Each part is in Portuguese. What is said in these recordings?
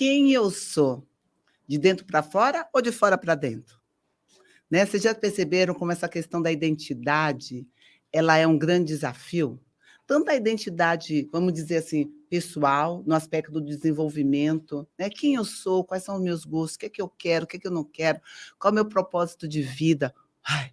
quem eu sou? De dentro para fora ou de fora para dentro? Né? Vocês já perceberam como essa questão da identidade, ela é um grande desafio? Tanto a identidade, vamos dizer assim, pessoal, no aspecto do desenvolvimento, né? Quem eu sou, quais são os meus gostos, o que é que eu quero, o que é que eu não quero, qual é o meu propósito de vida. Ai,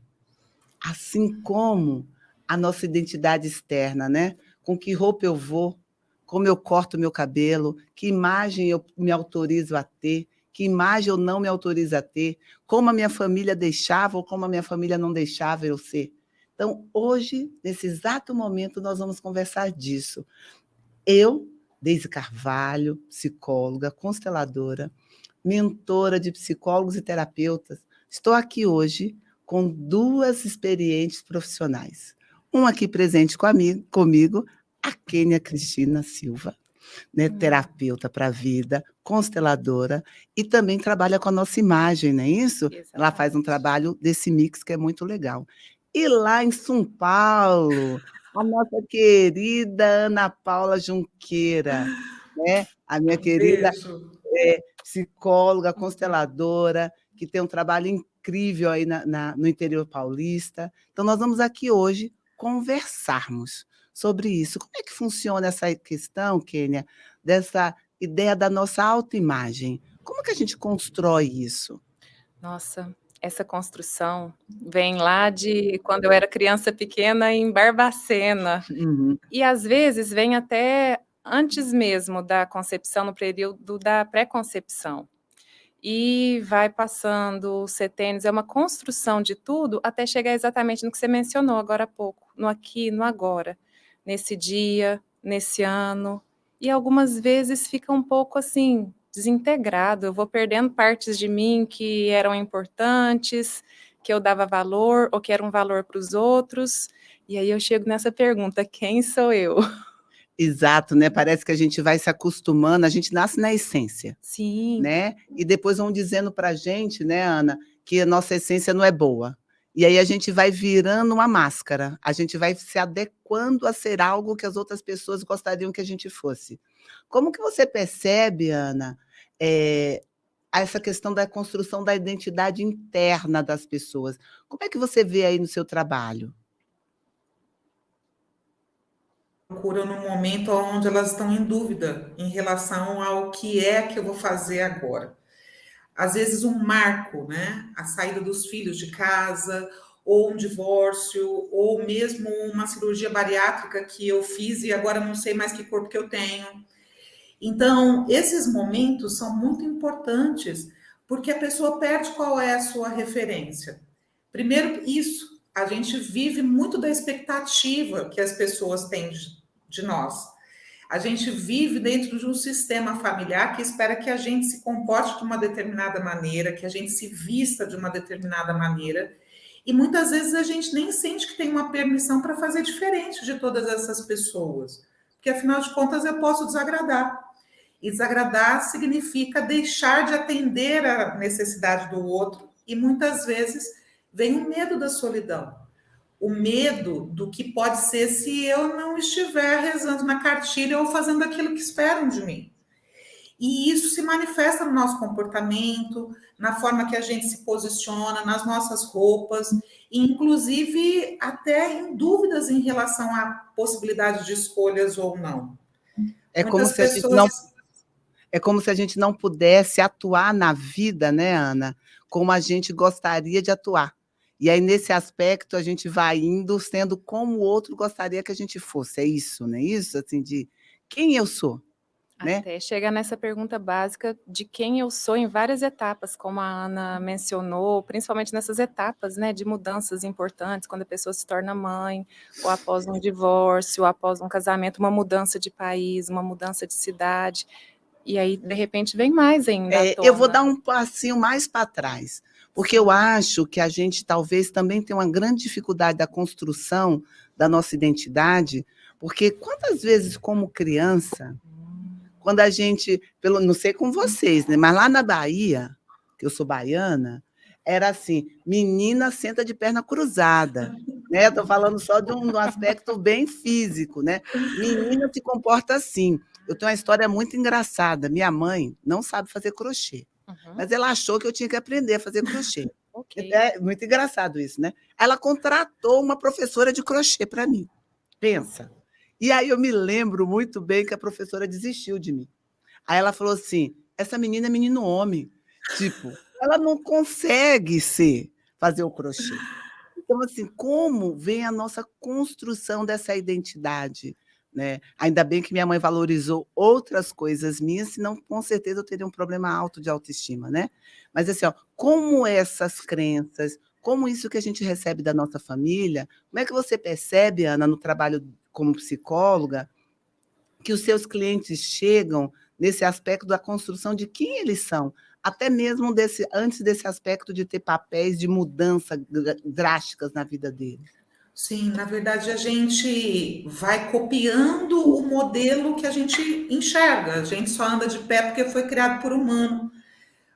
assim como a nossa identidade externa, né? Com que roupa eu vou, como eu corto meu cabelo, que imagem eu me autorizo a ter, que imagem eu não me autorizo a ter, como a minha família deixava ou como a minha família não deixava eu ser. Então, hoje, nesse exato momento, nós vamos conversar disso. Eu, Deise Carvalho, psicóloga, consteladora, mentora de psicólogos e terapeutas, estou aqui hoje com duas experientes profissionais. Uma aqui presente comigo, a Kênia Cristina Silva, né, terapeuta para a vida, consteladora, e também trabalha com a nossa imagem, não é isso? Ela faz um Exatamente. trabalho desse mix que é muito legal. E lá em São Paulo, a nossa querida Ana Paula Junqueira, né? A minha querida Beijo. psicóloga, consteladora, que tem um trabalho incrível aí no interior paulista. Então, nós vamos aqui hoje conversarmos sobre isso. Como é que funciona essa questão, Kênia, dessa ideia da nossa autoimagem? Como que a gente constrói isso? Nossa, essa construção vem lá de quando eu era criança pequena em Barbacena. Uhum. E às vezes vem até antes mesmo da concepção, no período da pré-concepção. E vai passando os setênios, é uma construção de tudo até chegar exatamente no que você mencionou agora há pouco, no aqui, no agora, nesse dia, nesse ano. E algumas vezes fica um pouco assim, desintegrado. Eu vou perdendo partes de mim que eram importantes, que eu dava valor ou que eram um valor para os outros. E aí eu chego nessa pergunta: quem sou eu? Exato, né? Parece que a gente vai se acostumando, a gente nasce na essência, Sim, né? E depois vão dizendo para a gente, né, Ana, que a nossa essência não é boa. E aí a gente vai virando uma máscara, a gente vai se adequando a ser algo que as outras pessoas gostariam que a gente fosse. Como que você percebe, Ana, eh, essa questão da construção da identidade interna das pessoas? Como é que você vê aí no seu trabalho? Procuram no momento onde elas estão em dúvida em relação ao que é que eu vou fazer agora. Às vezes um marco, né? A saída dos filhos de casa, ou um divórcio, ou mesmo uma cirurgia bariátrica que eu fiz e agora não sei mais que corpo que eu tenho. Então, esses momentos são muito importantes, porque a pessoa perde qual é a sua referência. Primeiro, isso, a gente vive muito da expectativa que as pessoas têm de nós. A gente vive dentro de um sistema familiar que espera que a gente se comporte de uma determinada maneira, que a gente se vista de uma determinada maneira, e muitas vezes a gente nem sente que tem uma permissão para fazer diferente de todas essas pessoas, porque afinal de contas eu posso desagradar. E desagradar significa deixar de atender a necessidade do outro, e muitas vezes vem o medo da solidão, o medo do que pode ser se eu não estiver rezando na cartilha ou fazendo aquilo que esperam de mim. E isso se manifesta no nosso comportamento, na forma que a gente se posiciona, nas nossas roupas, e inclusive até em dúvidas em relação à possibilidade de escolhas ou não. É como Muitas se a gente pessoas. não É como se a gente não pudesse atuar na vida, né, Ana, como a gente gostaria de atuar. E aí, nesse aspecto, a gente vai indo sendo como o outro gostaria que a gente fosse. É isso, não é isso? Assim, de quem eu sou, né? até chegar nessa pergunta básica de quem eu sou em várias etapas, como a Ana mencionou, principalmente nessas etapas, né, de mudanças importantes, quando a pessoa se torna mãe, ou após um divórcio, ou após um casamento, uma mudança de país, uma mudança de cidade, e aí, de repente, vem mais ainda à Eu vou tona. dar um passinho mais para trás, porque eu acho que a gente talvez também tenha uma grande dificuldade da construção da nossa identidade, porque quantas vezes, como criança, quando a gente, não sei com vocês, né, mas lá na Bahia, que eu sou baiana, era assim, menina senta de perna cruzada, né? Estou falando só de um aspecto bem físico, né? Menina se comporta assim. Eu tenho uma história muito engraçada. Minha mãe não sabe fazer crochê, Uhum. mas ela achou que eu tinha que aprender a fazer crochê. Ok. É muito engraçado isso, né? Ela contratou uma professora de crochê para mim. Pensa. E aí eu me lembro muito bem que a professora desistiu de mim. Aí ela falou assim: essa menina é menino homem. Tipo, ela não consegue fazer o crochê. Então, assim, como vem a nossa construção dessa identidade, né? Ainda bem que minha mãe valorizou outras coisas minhas, senão com certeza eu teria um problema alto de autoestima, né? Mas assim, ó, como essas crenças, como isso que a gente recebe da nossa família, como é que você percebe, Ana, no trabalho como psicóloga, que os seus clientes chegam nesse aspecto da construção de quem eles são, até mesmo antes desse aspecto de ter papéis de mudança drásticas na vida deles. Sim, na verdade a gente vai copiando o modelo que a gente enxerga. A gente só anda de pé porque foi criado por humano.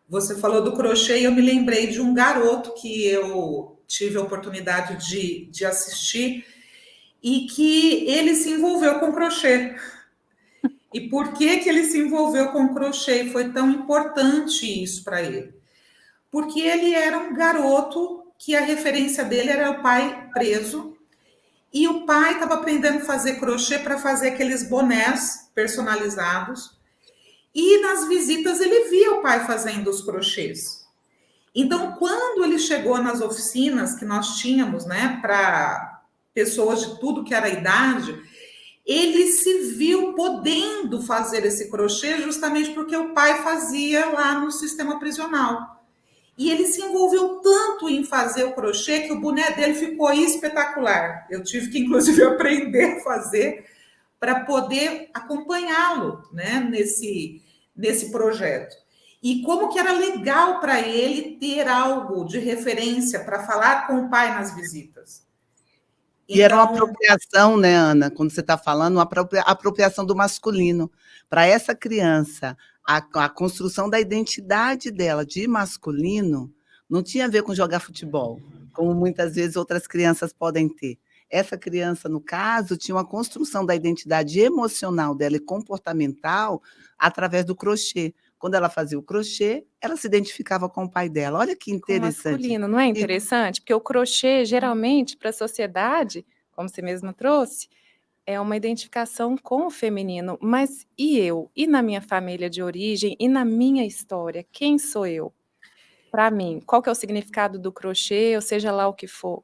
Você falou do crochê e eu me lembrei de um garoto que eu tive a oportunidade de assistir e que ele se envolveu com crochê. E por que que ele se envolveu com crochê e foi tão importante isso para ele? Porque ele era um garoto que a referência dele era o pai preso e o pai estava aprendendo a fazer crochê para fazer aqueles bonés personalizados. E nas visitas ele via o pai fazendo os crochês. Então, quando ele chegou nas oficinas que nós tínhamos, né, para pessoas de tudo que era idade, ele se viu podendo fazer esse crochê justamente porque o pai fazia lá no sistema prisional. E ele se envolveu tanto em fazer o crochê que o boné dele ficou espetacular. Eu tive que, inclusive, aprender a fazer para poder acompanhá-lo, né, nesse projeto. E como que era legal para ele ter algo de referência para falar com o pai nas visitas. E era uma Então, apropriação, né, Ana, quando você está falando, uma apropriação do masculino. Para essa criança, a construção da identidade dela de masculino não tinha a ver com jogar futebol, como muitas vezes outras crianças podem ter. Essa criança, no caso, tinha uma construção da identidade emocional dela e comportamental através do crochê. Quando ela fazia o crochê, ela se identificava com o pai dela. Olha que Com interessante. masculino, não é E interessante? Porque o crochê, geralmente, para a sociedade, como você mesmo trouxe, é uma identificação com o feminino. Mas e eu? E na minha família de origem? E na minha história? Quem sou eu? Para mim, qual que é o significado do crochê, ou seja lá o que for?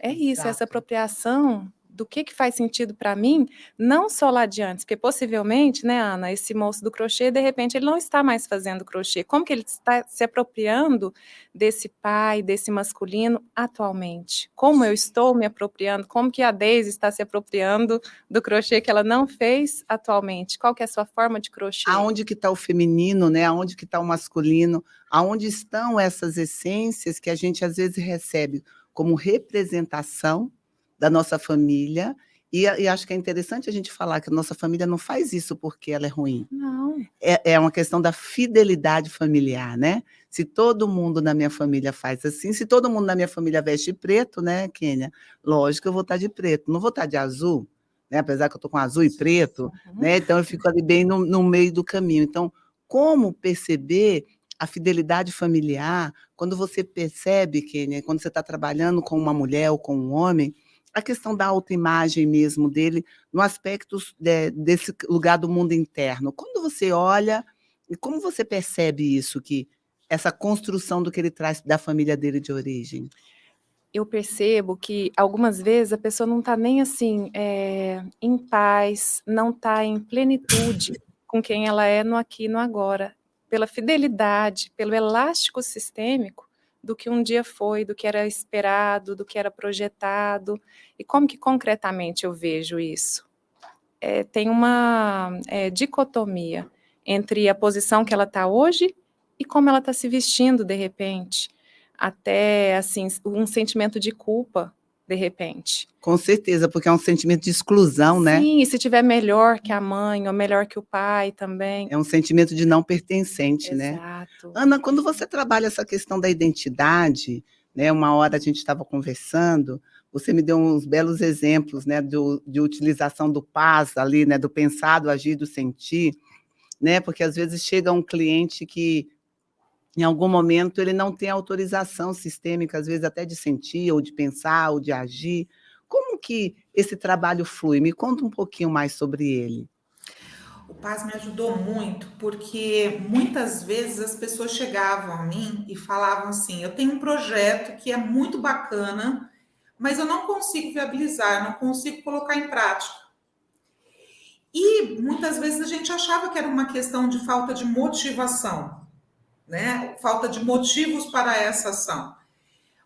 É isso, essa exato. apropriação do que faz sentido para mim, não só lá adiante, porque possivelmente, né, Ana, esse moço do crochê, de repente, ele não está mais fazendo crochê. Como que ele está se apropriando desse pai, desse masculino atualmente? Como eu estou me apropriando? Como que a Deise está se apropriando do crochê que ela não fez atualmente? Qual que é a sua forma de crochê? Aonde que está o feminino, né? Aonde que está o masculino? Aonde estão essas essências que a gente às vezes recebe como representação da nossa família? E acho que é interessante a gente falar que a nossa família não faz isso porque ela é ruim. Não. É uma questão da fidelidade familiar, né? Se todo mundo na minha família faz assim, se todo mundo na minha família veste preto, né, Kênia? Lógico que eu vou estar de preto, não vou estar de azul, né? Apesar que eu estou com azul e preto, Uhum. né? Então eu fico ali bem no meio do caminho. Então, como perceber a fidelidade familiar quando você percebe, Kênia, quando você está trabalhando com uma mulher ou com um homem, a questão da autoimagem mesmo dele, no aspecto desse lugar do mundo interno. Quando você olha, e como você percebe isso, que essa construção do que ele traz da família dele de origem? Eu percebo que algumas vezes a pessoa não está nem assim em paz, não está em plenitude com quem ela é no aqui e no agora, pela fidelidade, pelo elástico sistêmico do que um dia foi, do que era esperado, do que era projetado. E como que concretamente eu vejo isso? Tem uma dicotomia entre a posição que ela está hoje e como ela está se vestindo de repente. Até assim, um sentimento de culpa, de repente. Com certeza, porque é um sentimento de exclusão, né? Sim, e se tiver melhor que a mãe, ou melhor que o pai também. É um sentimento de não pertencente, né? Exato. Ana, quando você trabalha essa questão da identidade, né? Uma hora a gente estava conversando, você me deu uns belos exemplos, né, de utilização do PAS ali, né, do pensar, do agir, do sentir, né? Porque às vezes chega um cliente que em algum momento ele não tem autorização sistêmica, às vezes até de sentir, ou de pensar, ou de agir. Como que esse trabalho flui? Me conta um pouquinho mais sobre ele. O Paz me ajudou muito, porque muitas vezes as pessoas chegavam a mim e falavam assim: eu tenho um projeto que é muito bacana, mas eu não consigo viabilizar, eu não consigo colocar em prática. E muitas vezes a gente achava que era uma questão de falta de motivação, né? Falta de motivos para essa ação.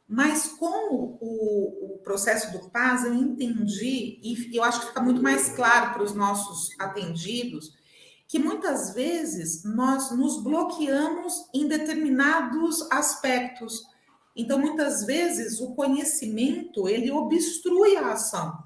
Mas com o processo do PAS, eu entendi, e eu acho que fica muito mais claro para os nossos atendidos, que muitas vezes nós nos bloqueamos em determinados aspectos. Então, muitas vezes, o conhecimento, ele obstrui a ação.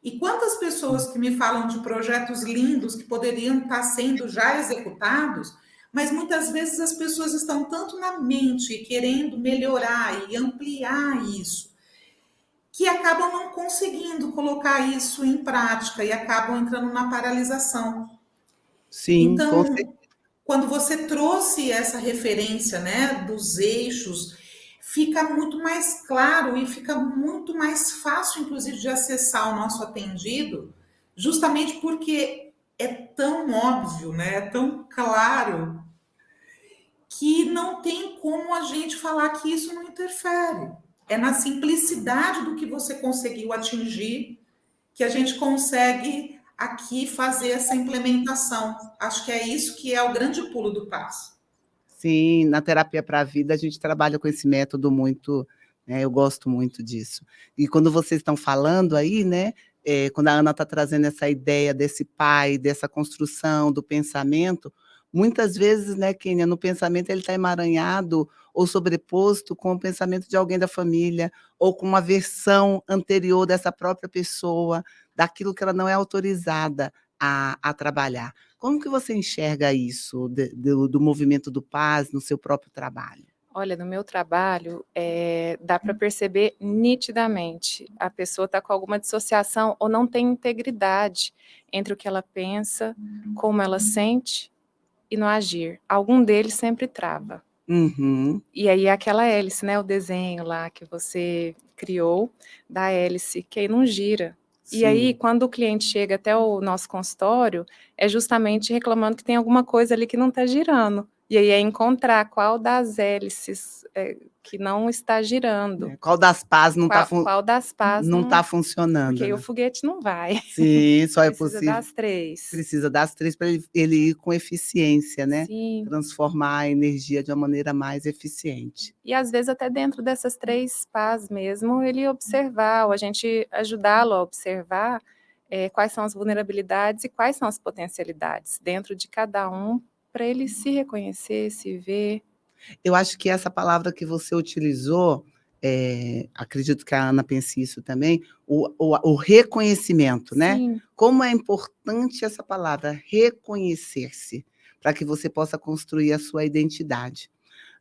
E quantas pessoas que me falam de projetos lindos que poderiam estar sendo já executados, mas muitas vezes as pessoas estão tanto na mente querendo melhorar e ampliar isso, que acabam não conseguindo colocar isso em prática e acabam entrando na paralisação. Sim, com certeza. Então, quando você trouxe essa referência, né, dos eixos, fica muito mais claro e fica muito mais fácil, inclusive, de acessar o nosso atendido, justamente porque é tão óbvio, né, é tão claro, que não tem como a gente falar que isso não interfere. É na simplicidade do que você conseguiu atingir que a gente consegue aqui fazer essa implementação. Acho que é isso que é o grande pulo do passo. Sim, na terapia para a vida a gente trabalha com esse método muito, né, eu gosto muito disso. E quando vocês estão falando aí, né, quando a Ana está trazendo essa ideia desse pai, dessa construção do pensamento, muitas vezes, né, Kênia, no pensamento ele está emaranhado ou sobreposto com o pensamento de alguém da família, ou com uma versão anterior dessa própria pessoa, daquilo que ela não é autorizada a trabalhar. Como que você enxerga isso do movimento do Paz no seu próprio trabalho? Olha, no meu trabalho, dá para perceber nitidamente. A pessoa está com alguma dissociação ou não tem integridade entre o que ela pensa, como ela sente e no agir. Algum deles sempre trava. Uhum. E aí aquela hélice, né, o desenho lá que você criou da hélice, que aí não gira. E aí, Sim. quando o cliente chega até o nosso consultório, é justamente reclamando que tem alguma coisa ali que não está girando. E aí é encontrar qual das hélices que não está girando. Qual das pás não está Qual das pás não não... tá funcionando, Porque aí né? o foguete não vai. Sim, só é Precisa possível. das 3. Precisa das 3 para ele ir com eficiência, né? Sim. Transformar a energia de uma maneira mais eficiente. E às vezes até dentro dessas 3 pás mesmo, ele observar, ou a gente ajudá-lo a observar quais são as vulnerabilidades e quais são as potencialidades dentro de cada um, para ele se reconhecer, se ver. Eu acho que essa palavra que você utilizou, acredito que a Ana pense isso também, o reconhecimento, né? Sim. Como é importante essa palavra, reconhecer-se, para que você possa construir a sua identidade.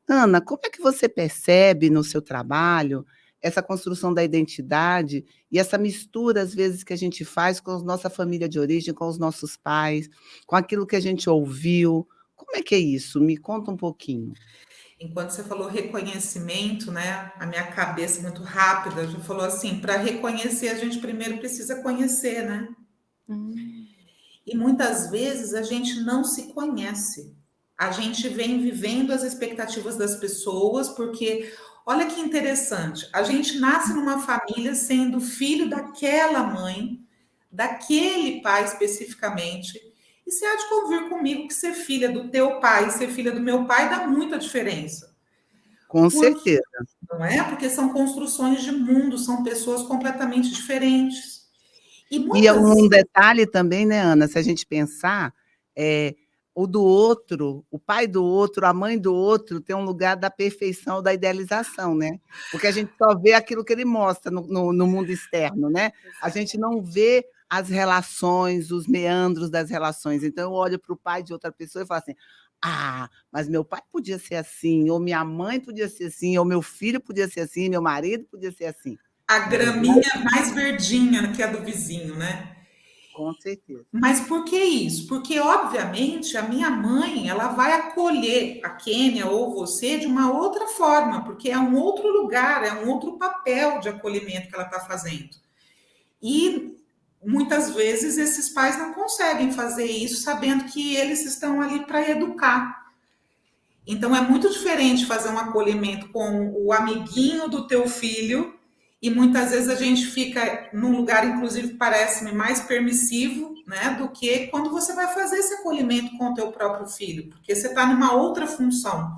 Ana, como é que você percebe no seu trabalho essa construção da identidade e essa mistura, às vezes, que a gente faz com a nossa família de origem, com os nossos pais, com aquilo que a gente ouviu? Como é que é isso? Me conta um pouquinho. Enquanto você falou reconhecimento, né? A minha cabeça muito rápida já falou assim: para reconhecer, a gente primeiro precisa conhecer, né? E muitas vezes a gente não se conhece. A gente vem vivendo as expectativas das pessoas, porque olha que interessante, a gente nasce numa família sendo filho daquela mãe, daquele pai especificamente, e você há de convir comigo que ser filha do teu pai e ser filha do meu pai dá muita diferença. Com certeza. Não é? Porque são construções de mundo, são pessoas completamente diferentes. E é um detalhe também, né, Ana, se a gente pensar, o do outro, o pai do outro, a mãe do outro, tem um lugar da perfeição, da idealização, né? Porque a gente só vê aquilo que ele mostra no mundo externo, né? A gente não vê as relações, os meandros das relações. Então, eu olho para o pai de outra pessoa e falo assim, Ah, mas meu pai podia ser assim, ou minha mãe podia ser assim, ou meu filho podia ser assim, meu marido podia ser assim. A Na graminha verdade, mais verdinha que a do vizinho, né? com certeza. Mas por que isso? Porque, obviamente, a minha mãe, ela vai acolher a Kênia ou você de uma outra forma, porque é um outro lugar, é um outro papel de acolhimento que ela está fazendo. E muitas vezes esses pais não conseguem fazer isso sabendo que eles estão ali para educar. Então é muito diferente fazer um acolhimento com o amiguinho do teu filho e muitas vezes a gente fica num lugar, inclusive, parece-me mais permissivo, né, do que quando você vai fazer esse acolhimento com o teu próprio filho, porque você está numa outra função,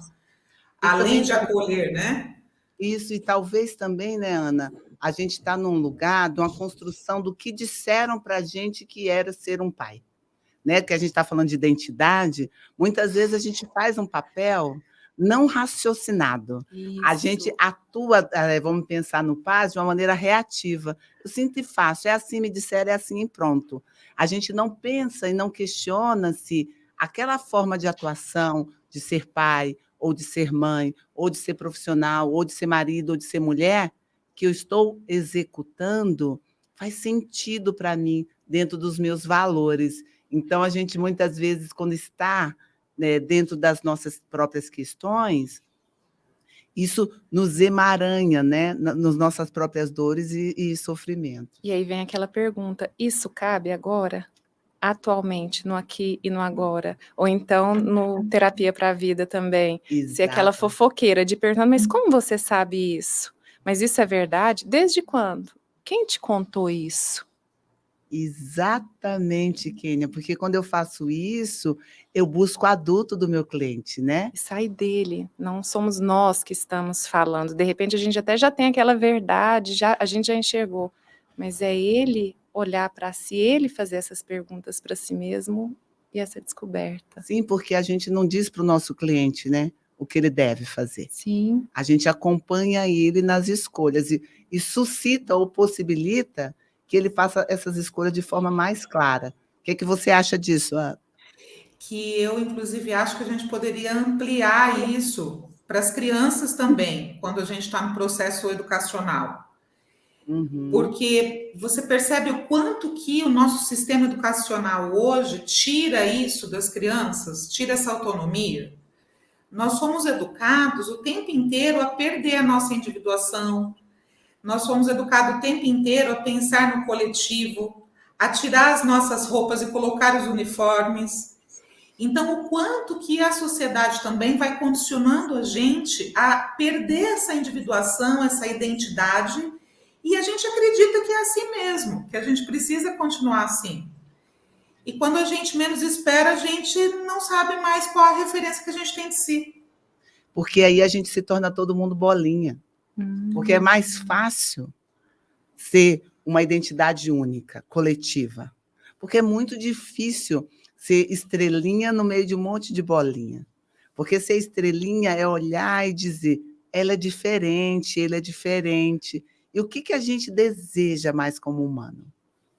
E além também de acolher, né? isso, e talvez também, né, Ana, a gente está num lugar de uma construção do que disseram para a gente que era ser um pai. Né, que a gente está falando de identidade, muitas vezes a gente faz um papel não raciocinado. A gente Isso. atua, vamos pensar no pai, de uma maneira reativa. Eu sinto e faço, é assim, me disseram, é assim e pronto. A gente não pensa e não questiona se aquela forma de atuação, de ser pai, ou de ser mãe, ou de ser profissional, ou de ser marido, ou de ser mulher, que eu estou executando, faz sentido para mim, dentro dos meus valores. Então, a gente muitas vezes, quando está, né, dentro das nossas próprias questões, isso nos emaranha, né, nas nossas próprias dores e sofrimentos. E aí vem aquela pergunta: isso cabe agora? Atualmente, no aqui e no agora? Ou então no terapia para a vida também? Se aquela Exato. fofoqueira de perguntar, mas como você sabe isso? Mas isso é verdade? Desde quando? Quem te contou isso? Exatamente, Kênia, porque quando eu faço isso, eu busco o adulto do meu cliente, né? E sai dele, não somos nós que estamos falando. De repente a gente até já tem aquela verdade, a gente já enxergou, mas é ele olhar para si, ele fazer essas perguntas para si mesmo e essa descoberta. Sim, porque a gente não diz para o nosso cliente, né, o que ele deve fazer. Sim. A gente acompanha ele nas escolhas e suscita ou possibilita que ele faça essas escolhas de forma mais clara. O que você acha disso, Ana? Que eu, inclusive, acho que a gente poderia ampliar isso para as crianças também, quando a gente está no processo educacional. Uhum. Porque você percebe o quanto que o nosso sistema educacional hoje tira isso das crianças, tira essa autonomia. Nós somos educados o tempo inteiro a perder a nossa individuação, nós somos educados o tempo inteiro a pensar no coletivo, a tirar as nossas roupas e colocar os uniformes. Então, o quanto que a sociedade também vai condicionando a gente a perder essa individuação, essa identidade, e a gente acredita que é assim mesmo, que a gente precisa continuar assim. E quando a gente menos espera, a gente não sabe mais qual a referência que a gente tem de si. Porque aí a gente se torna todo mundo bolinha. Porque é mais fácil ser uma identidade única, coletiva. Porque é muito difícil ser estrelinha no meio de um monte de bolinha. Porque ser estrelinha é olhar e dizer, ela é diferente, ele é diferente. E o que a gente deseja mais como humano?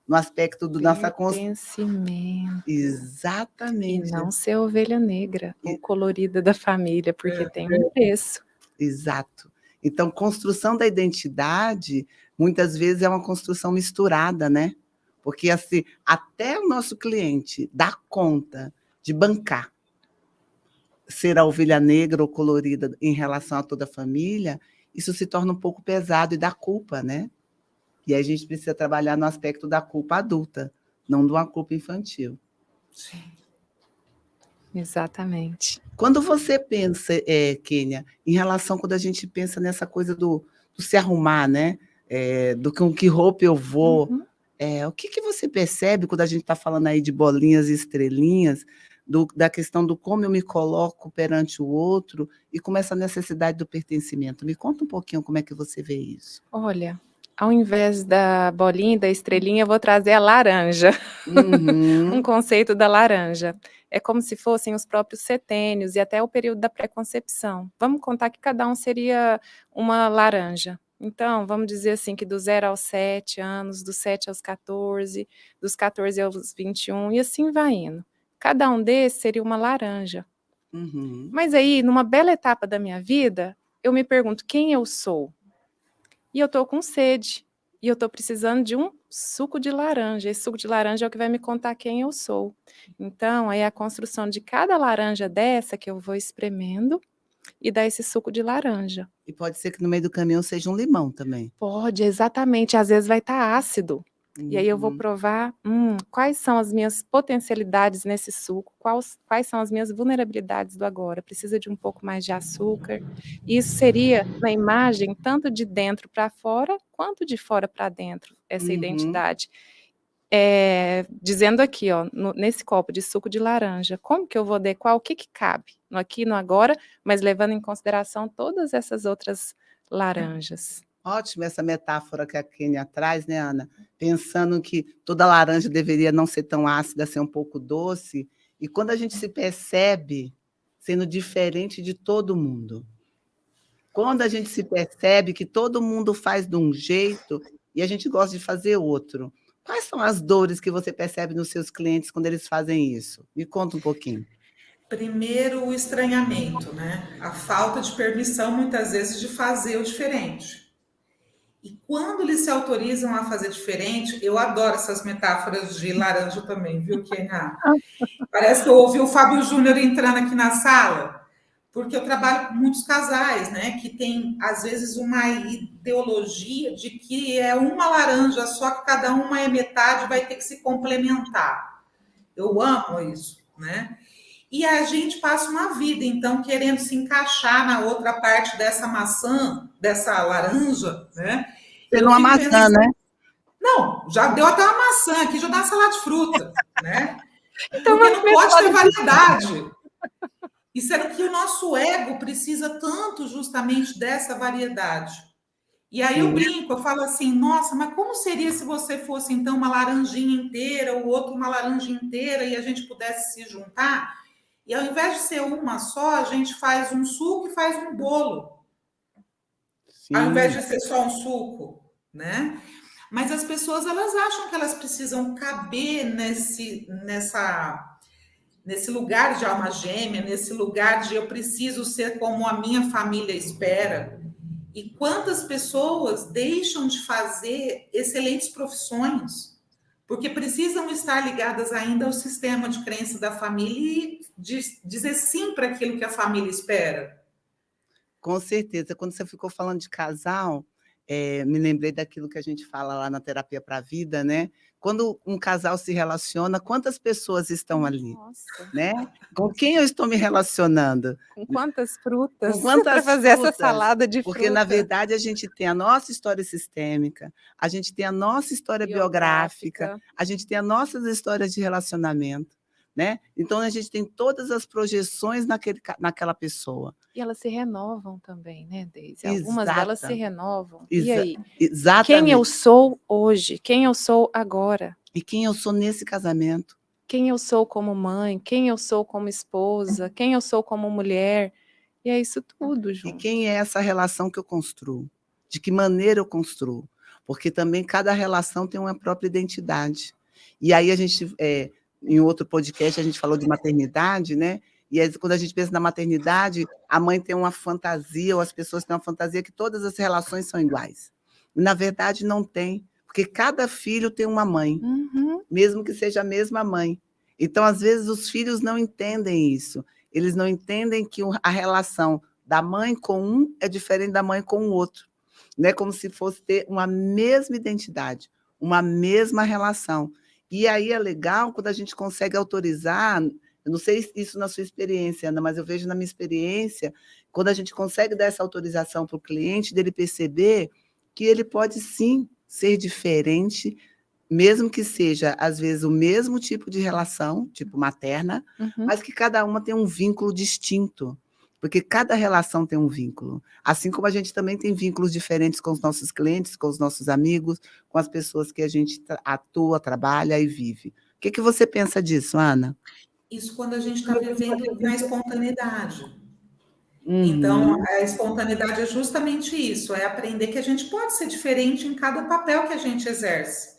No aspecto do nossa Pertencimento. E exatamente. não ser a ovelha negra ou colorida da família, porque tem um preço. Exato. Então, construção da identidade, muitas vezes, é uma construção misturada, né? Porque, assim, até o nosso cliente dá conta de bancar ser a ovelha negra ou colorida em relação a toda a família, isso se torna um pouco pesado e dá culpa, né? E aí a gente precisa trabalhar no aspecto da culpa adulta, não de uma culpa infantil. Sim. Exatamente. Quando você pensa, Kênia, em relação quando a gente pensa nessa coisa do se arrumar, né? Do com que roupa eu vou, o que você percebe quando a gente está falando aí de bolinhas e estrelinhas, da questão do como eu me coloco perante o outro e como essa necessidade do pertencimento? Me conta um pouquinho como é que você vê isso. Olha, ao invés da bolinha e da estrelinha, eu vou trazer a laranja. Um conceito da laranja. É como se fossem os próprios setênios e até o período da pré-concepção. Vamos contar que cada um seria uma laranja. Então, vamos dizer assim que do 0 aos 7 anos, dos 7 aos 14, dos 14 aos 21, e assim vai indo. Cada um desses seria uma laranja. Uhum. Mas aí, numa bela etapa da minha vida, eu me pergunto quem eu sou. E eu estou com sede. E eu estou precisando de um suco de laranja. Esse suco de laranja é o que vai me contar quem eu sou. Então, aí a construção de cada laranja dessa que eu vou espremendo e dar esse suco de laranja. E pode ser que no meio do caminho seja um limão também. Pode, exatamente. Às vezes vai estar ácido. E aí eu vou Uhum. provar quais são as minhas potencialidades nesse suco, quais são as minhas vulnerabilidades do agora. Precisa de um pouco mais de açúcar. E isso seria na imagem tanto de dentro para fora, quanto de fora para dentro, essa Uhum. identidade. Dizendo aqui, ó, nesse copo de suco de laranja, como que eu vou adequar o que cabe no aqui, no agora, mas levando em consideração todas essas outras laranjas. Ótima essa metáfora que a Kênia traz, né, Ana? Pensando que toda laranja deveria não ser tão ácida, ser um pouco doce. E quando a gente se percebe sendo diferente de todo mundo, quando a gente se percebe que todo mundo faz de um jeito e a gente gosta de fazer outro, quais são as dores que você percebe nos seus clientes quando eles fazem isso? Me conta um pouquinho. Primeiro, o estranhamento, né? A falta de permissão, muitas vezes, de fazer o diferente. E quando eles se autorizam a fazer diferente, eu adoro essas metáforas de laranja também, viu, Kênia? Parece que eu ouvi o Fábio Júnior entrando aqui na sala, porque eu trabalho com muitos casais, né, que tem, às vezes, uma ideologia de que é uma laranja, só que cada uma é metade, vai ter que se complementar. Eu amo isso, né? E a gente passa uma vida, então, querendo se encaixar na outra parte dessa maçã, dessa laranja, né? Sendo Eu uma fico maçã, pensando, né? não, já deu até uma maçã aqui, já dá uma salada de fruta, né? Então, Porque não pode ter variedade. E sendo que o nosso ego precisa tanto justamente dessa variedade. E aí eu brinco, eu falo assim, nossa, mas como seria se você fosse, então, uma laranjinha inteira, o outro uma laranja inteira, e a gente pudesse se juntar? E ao invés de ser uma só, a gente faz um suco e faz um bolo. Sim. Ao invés de ser só um suco, né? Mas as pessoas, elas acham que elas precisam caber nesse lugar de alma gêmea, nesse lugar de eu preciso ser como a minha família espera. E quantas pessoas deixam de fazer excelentes profissões porque precisam estar ligadas ainda ao sistema de crença da família e dizer sim para aquilo que a família espera. Com certeza. Quando você ficou falando de casal, me lembrei daquilo que a gente fala lá na Terapia para a Vida, né? Quando um casal se relaciona, quantas pessoas estão ali, nossa, né? Com quem eu estou me relacionando? com quantas frutas Com quantas para fazer essa frutas? salada de Porque, fruta? na verdade, a gente tem a nossa história sistêmica, a gente tem a nossa história biográfica, a gente tem as nossas histórias de relacionamento, né? Então, a gente tem todas as projeções naquela pessoa. E elas se renovam também, né, Deise? Exata. Algumas delas se renovam. E Exa aí? exatamente. Quem eu sou hoje? Quem eu sou agora? E quem eu sou nesse casamento? Quem eu sou como mãe? Quem eu sou como esposa? Quem eu sou como mulher? E é isso tudo junto. E quem é essa relação que eu construo? De que maneira eu construo? Porque também cada relação tem uma própria identidade. E aí a gente, em outro podcast, a gente falou de maternidade, né? E aí, quando a gente pensa na maternidade, a mãe tem uma fantasia, ou as pessoas têm uma fantasia que todas as relações são iguais. E, na verdade, não tem, porque cada filho tem uma mãe, mesmo que seja a mesma mãe. Então, às vezes, os filhos não entendem isso. Eles não entendem que a relação da mãe com um é diferente da mãe com o outro. Né? Como se fosse ter uma mesma identidade, uma mesma relação. E aí é legal quando a gente consegue autorizar, eu não sei isso na sua experiência, Ana, mas eu vejo na minha experiência, quando a gente consegue dar essa autorização para o cliente, dele perceber que ele pode sim ser diferente, mesmo que seja, às vezes, o mesmo tipo de relação, tipo materna, mas que cada uma tem um vínculo distinto, porque cada relação tem um vínculo. Assim como a gente também tem vínculos diferentes com os nossos clientes, com os nossos amigos, com as pessoas que a gente atua, trabalha e vive. O que você pensa disso, Ana? Isso quando a gente está vivendo na espontaneidade. Então, a espontaneidade é justamente isso, é aprender que a gente pode ser diferente em cada papel que a gente exerce.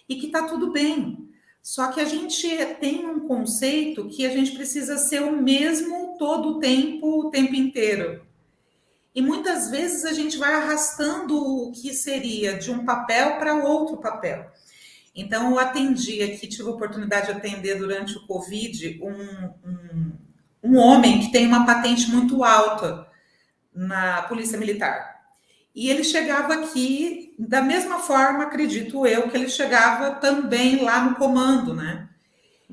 E que está tudo bem. Só que a gente tem um conceito que a gente precisa ser o mesmo todo o tempo inteiro. E muitas vezes a gente vai arrastando o que seria de um papel para outro papel. Então, eu atendi aqui, tive a oportunidade de atender durante o Covid um homem que tem uma patente muito alta na Polícia Militar. E ele chegava aqui da mesma forma, acredito eu, que ele chegava também lá no comando, né?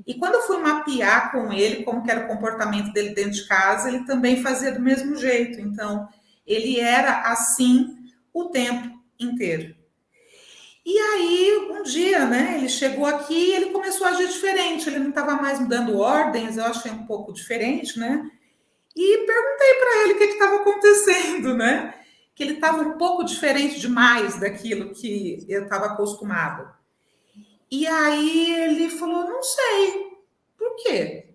E quando eu fui mapear com ele como que era o comportamento dele dentro de casa, ele também fazia do mesmo jeito. Então, ele era assim o tempo inteiro. E aí, um dia, né, ele chegou aqui e ele começou a agir diferente. Ele não estava mais me dando ordens, eu achei um pouco diferente, né? E perguntei para ele o que estava acontecendo, né? Que ele estava um pouco diferente demais daquilo que eu estava acostumada. E aí ele falou, não sei. Por quê?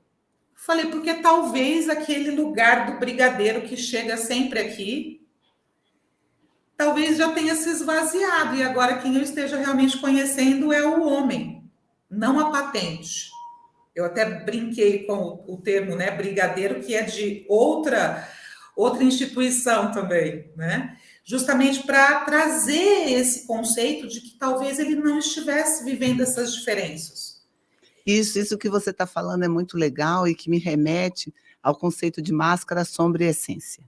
Falei, porque talvez aquele lugar do brigadeiro que chega sempre aqui, talvez já tenha se esvaziado, e agora quem eu esteja realmente conhecendo é o homem, não a patente. Eu até brinquei com o termo, né, brigadeiro, que é de outra instituição também, né? Justamente para trazer esse conceito de que talvez ele não estivesse vivendo essas diferenças. Isso que você está falando é muito legal e que me remete ao conceito de máscara, sombra e essência,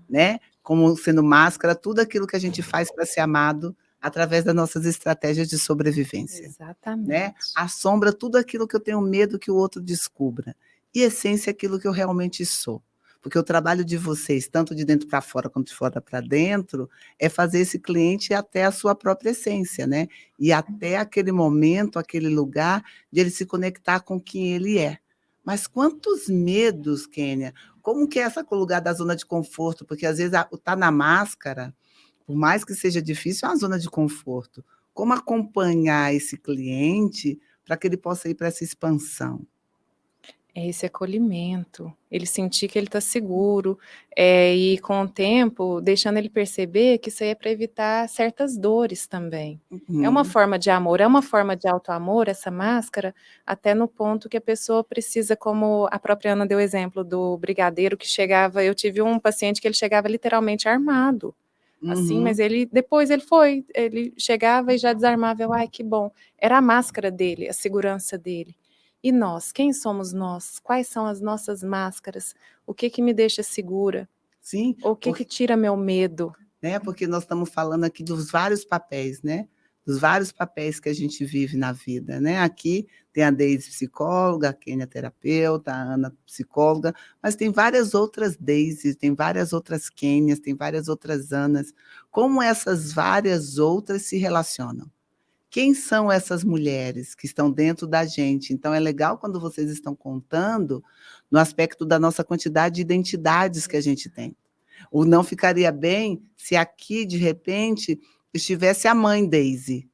né? Como sendo máscara, tudo aquilo que a gente faz para ser amado através das nossas estratégias de sobrevivência. Exatamente. Né? A sombra, tudo aquilo que eu tenho medo que o outro descubra. E essência, aquilo que eu realmente sou. Porque o trabalho de vocês, tanto de dentro para fora quanto de fora para dentro, é fazer esse cliente ir até a sua própria essência, né? E até aquele momento, aquele lugar, de ele se conectar com quem ele é. Mas quantos medos, Kênia? Como que é esse lugar da zona de conforto? Porque às vezes tá na máscara, por mais que seja difícil, é uma zona de conforto. Como acompanhar esse cliente para que ele possa ir para essa expansão? É esse acolhimento, ele sentir que ele está seguro, e com o tempo, deixando ele perceber que isso aí é para evitar certas dores também. É uma forma de amor, é uma forma de auto-amor, essa máscara, até no ponto que a pessoa precisa, como a própria Ana deu exemplo do brigadeiro que chegava, eu tive um paciente que ele chegava literalmente armado, assim, mas depois ele chegava e já desarmava, ai que bom, era a máscara dele, a segurança dele. E nós, quem somos nós? Quais são as nossas máscaras? O que me deixa segura? Sim. O que tira meu medo? Né? Porque nós estamos falando aqui dos vários papéis, né? Dos vários papéis que a gente vive na vida, né? Aqui tem a Deise psicóloga, a Kênia terapeuta, a Ana psicóloga, mas tem várias outras Deises, tem várias outras Kênias, tem várias outras Anas. Como essas várias outras se relacionam? Quem são essas mulheres que estão dentro da gente? Então, é legal quando vocês estão contando no aspecto da nossa quantidade de identidades que a gente tem. Ou não ficaria bem se aqui, de repente, estivesse a mãe Deise,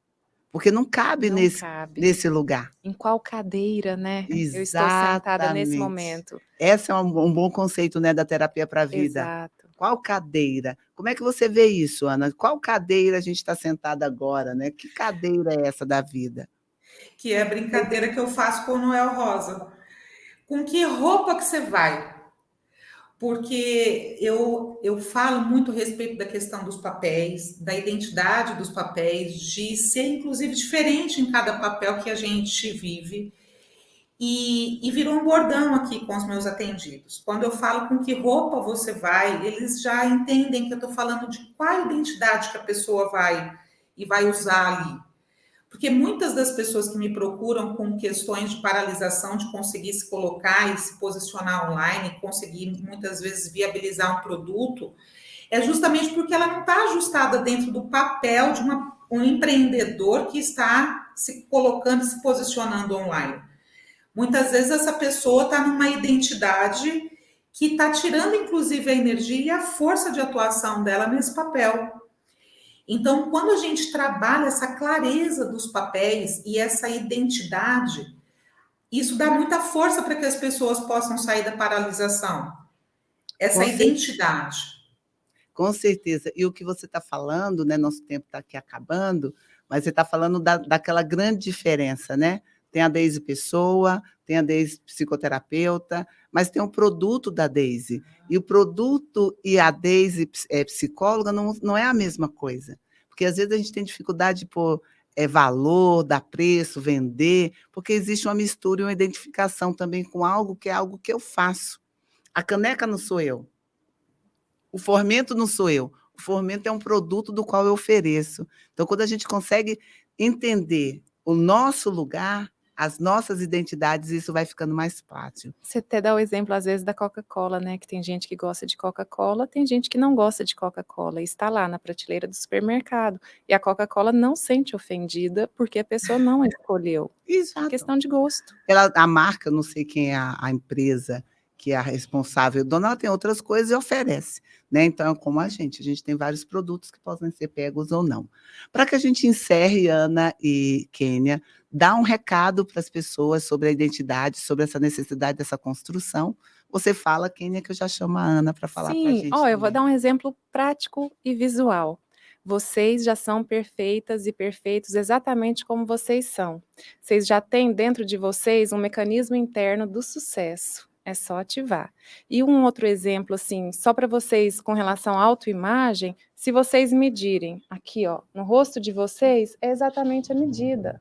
porque não cabe nesse lugar. Em qual cadeira, né? Exatamente. Eu estou sentada nesse momento. Esse é um bom conceito, né, da terapia para a vida. Exato. Qual cadeira? Como é que você vê isso, Ana? Qual cadeira a gente está sentada agora, né? Que cadeira é essa da vida? Que é a brincadeira que eu faço com o Noel Rosa. Com que roupa que você vai? Porque eu falo muito a respeito da questão dos papéis, da identidade dos papéis, de ser, inclusive, diferente em cada papel que a gente vive. E virou um bordão aqui com os meus atendidos. Quando eu falo com que roupa você vai, eles já entendem que eu estou falando de qual identidade que a pessoa vai e vai usar ali. Porque muitas das pessoas que me procuram com questões de paralisação, de conseguir se colocar e se posicionar online, conseguir muitas vezes viabilizar um produto, é justamente porque ela não está ajustada dentro do papel de um empreendedor que está se colocando, se posicionando online. Muitas vezes essa pessoa está numa identidade que está tirando, inclusive, a energia e a força de atuação dela nesse papel. Então, quando a gente trabalha essa clareza dos papéis e essa identidade, isso dá muita força para que as pessoas possam sair da paralisação. Essa identidade. Com certeza. E o que você está falando, né? Nosso tempo está aqui acabando, mas você está falando daquela grande diferença, né? Tem a Deise pessoa, tem a Deise psicoterapeuta, mas tem o produto da Deise. E o produto e a Deise psicóloga não é a mesma coisa. Porque às vezes a gente tem dificuldade de pôr valor, dar preço, vender, porque existe uma mistura e uma identificação também com algo que é algo que eu faço. A caneca não sou eu. O formento não sou eu. O formento é um produto do qual eu ofereço. Então, quando a gente consegue entender o nosso lugar, as nossas identidades, isso vai ficando mais fácil. Você até dá o exemplo, às vezes, da Coca-Cola, né? Que tem gente que gosta de Coca-Cola, tem gente que não gosta de Coca-Cola, e está lá na prateleira do supermercado. E a Coca-Cola não sente ofendida porque a pessoa não a escolheu. Exato. É questão de gosto. A marca, não sei quem é a empresa que é a responsável, dona, ela tem outras coisas e oferece. Né? Então, é como a gente tem vários produtos que podem ser pegos ou não. Para que a gente encerre, Ana e Kênia, dá um recado para as pessoas sobre a identidade, sobre essa necessidade dessa construção. Você fala, Kênia, que eu já chamo a Ana para falar para a gente. Sim, eu vou dar um exemplo prático e visual. Vocês já são perfeitas e perfeitos exatamente como vocês são. Vocês já têm dentro de vocês um mecanismo interno do sucesso. É só ativar. E um outro exemplo, assim, só para vocês com relação à autoimagem, se vocês medirem aqui, ó, no rosto de vocês, é exatamente a medida.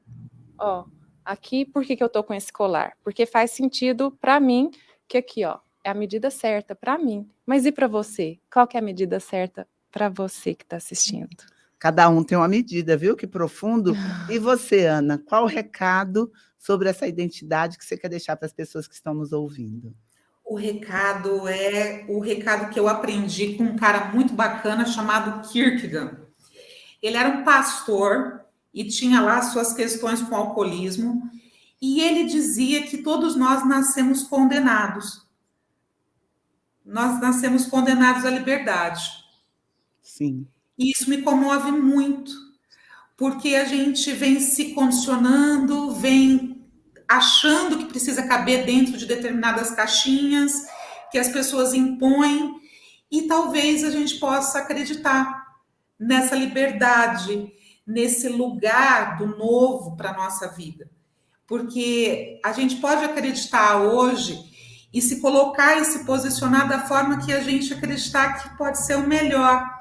Ó, aqui, por que eu tô com esse colar? Porque faz sentido para mim que aqui, ó, é a medida certa para mim. Mas e para você? Qual que é a medida certa para você que está assistindo? Cada um tem uma medida, viu? Que profundo. E você, Ana, qual o recado sobre essa identidade que você quer deixar para as pessoas que estão nos ouvindo? O recado é o recado que eu aprendi com um cara muito bacana chamado Kierkegaard. Ele era um pastor e tinha lá suas questões com o alcoolismo, e ele dizia que todos nós nascemos condenados. Nós nascemos condenados à liberdade. Sim. E isso me comove muito, porque a gente vem se condicionando, vem achando que precisa caber dentro de determinadas caixinhas que as pessoas impõem, e talvez a gente possa acreditar nessa liberdade, nesse lugar do novo para a nossa vida. Porque a gente pode acreditar hoje e se colocar e se posicionar da forma que a gente acreditar que pode ser o melhor.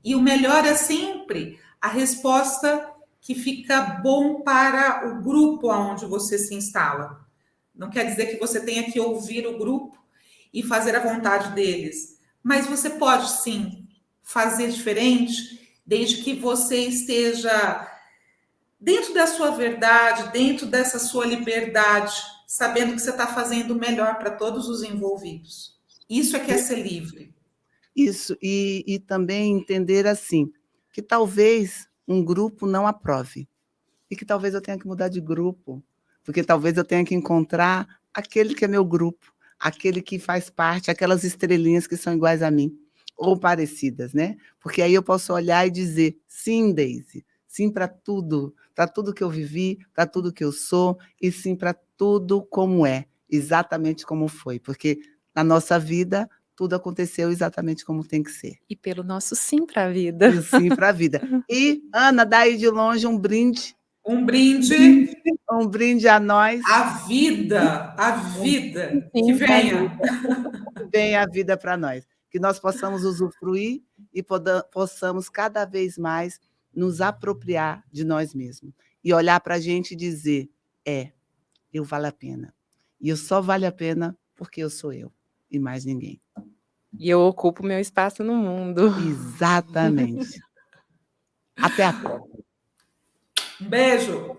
E o melhor é sempre a resposta que fica bom para o grupo onde você se instala. Não quer dizer que você tenha que ouvir o grupo e fazer a vontade deles, mas você pode sim fazer diferente, desde que você esteja dentro da sua verdade, dentro dessa sua liberdade, sabendo que você está fazendo o melhor para todos os envolvidos. Isso é que é ser livre. Isso, e também entender assim, que talvez um grupo não aprove, e que talvez eu tenha que mudar de grupo, porque talvez eu tenha que encontrar aquele que é meu grupo, aquele que faz parte, aquelas estrelinhas que são iguais a mim, ou parecidas, né? Porque aí eu posso olhar e dizer, sim, Deise, sim para tudo que eu vivi, para tudo que eu sou, e sim para tudo como é, exatamente como foi, porque na nossa vida tudo aconteceu exatamente como tem que ser. E pelo nosso sim para a vida. E sim para a vida. E, Ana, daí de longe um brinde. Um brinde. Um brinde a nós. A vida que venha. Que venha a vida para nós. Que nós possamos usufruir e possamos cada vez mais nos apropriar de nós mesmos. E olhar para a gente e dizer, eu valo a pena. E eu só vale a pena porque eu sou eu e mais ninguém. E eu ocupo meu espaço no mundo. Exatamente. Até a próxima. Um beijo.